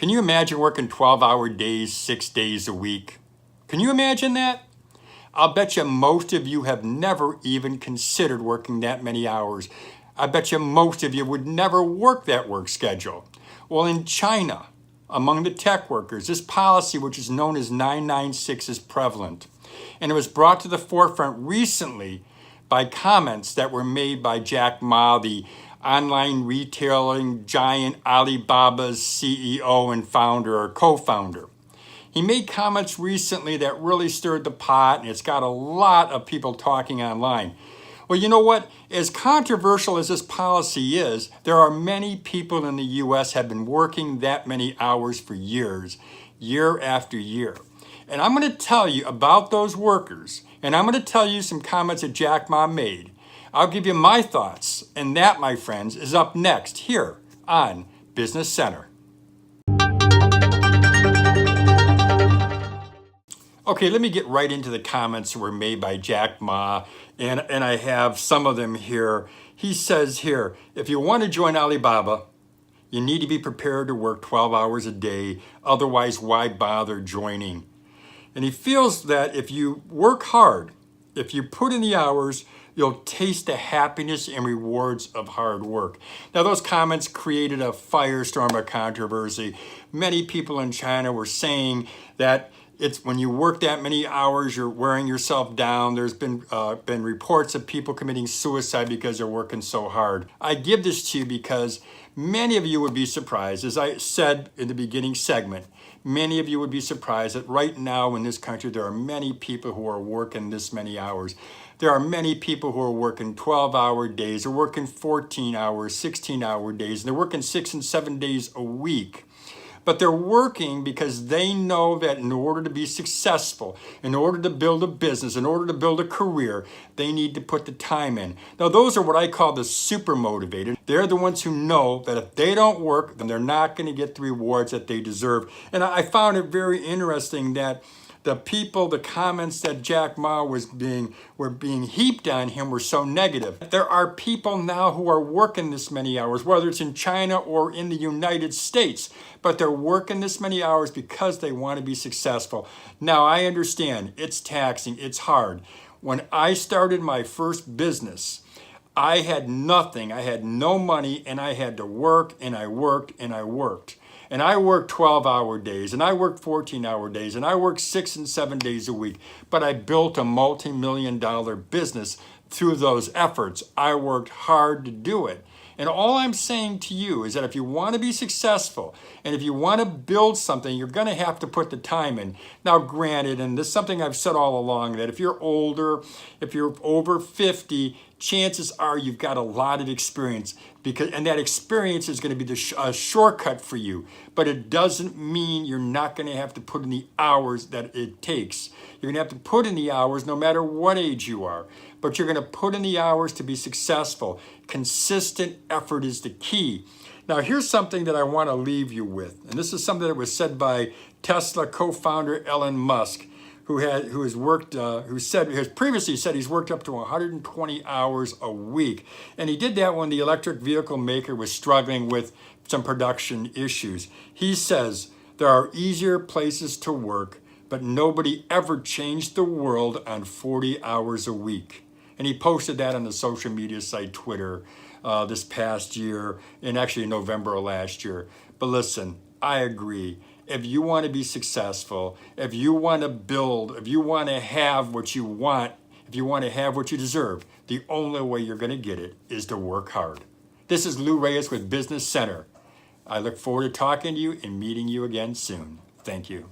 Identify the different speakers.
Speaker 1: Can you imagine working 12-hour days, 6 days a week? Can you imagine that? I'll bet you most of you have never even considered working that many hours. I bet you most of you would never work that work schedule. Well, in China, among the tech workers, this policy, which is known as 996, is prevalent. And it was brought to the forefront recently by comments that were made by Jack Ma, the online retailing giant Alibaba's CEO and founder or co-founder. He made comments recently that really stirred the pot, and it's got a lot of people talking online. Well, you know what? As controversial as this policy is, there are many people in the U.S. have been working that many hours for years, year after year. And I'm going to tell you about those workers, and I'm going to tell you some comments that Jack Ma made. I'll give you my thoughts, and that, my friends, is up next here on Business Center. Okay, let me get right into the comments that were made by Jack Ma, and I have some of them here. He says here, if you want to join Alibaba, you need to be prepared to work 12 hours a day, otherwise why bother joining? And he feels that if you work hard, if you put in the hours, you'll taste the happiness and rewards of hard work. Now, those comments created a firestorm of controversy. Many people in China were saying that it's when you work that many hours, you're wearing yourself down. There's been reports of people committing suicide because they're working so hard. I give this to you because many of you would be surprised. As I said in the beginning segment, many of you would be surprised that right now in this country, there are many people who are working this many hours. There are many people who are working 12-hour days, or working 14 hours, 16-hour days, and they're working 6 and 7 days a week. But they're working because they know that in order to be successful, in order to build a business, in order to build a career, they need to put the time in. Now, those are what I call the super motivated. They're the ones who know that if they don't work, then they're not going to get the rewards that they deserve. And I found it very interesting that the comments that Jack Ma were being heaped on him were so negative. There are people now who are working this many hours, whether it's in China or in the United States, but they're working this many hours because they want to be successful. Now, I understand it's taxing, it's hard. When I started my first business, I had nothing, I had no money, and I had to work, and I worked, and I worked. And I worked 12-hour days, and I worked 14-hour days, and I worked 6 and 7 days a week. But I built a multi-million-dollar business through those efforts. I worked hard to do it. And all I'm saying to you is that if you want to be successful, and if you want to build something, you're going to have to put the time in. Now, granted, and this is something I've said all along, that if you're older, if you're over 50, chances are you've got a lot of experience, and that experience is going to be a shortcut for you. But it doesn't mean you're not going to have to put in the hours that it takes. You're going to have to put in the hours no matter what age you are. But you're going to put in the hours to be successful. Consistent effort is the key. Now, here's something that I want to leave you with. And this is something that was said by Tesla co-founder Elon Musk, who has previously said he's worked up to 120 hours a week. And he did that when the electric vehicle maker was struggling with some production issues. He says, there are easier places to work, but nobody ever changed the world on 40 hours a week. And he posted that on the social media site Twitter this past year, and actually in November of last year. But listen, I agree. If you want to be successful, if you want to build, if you want to have what you want, if you want to have what you deserve, the only way you're going to get it is to work hard. This is Lou Reyes with Business Center. I look forward to talking to you and meeting you again soon. Thank you.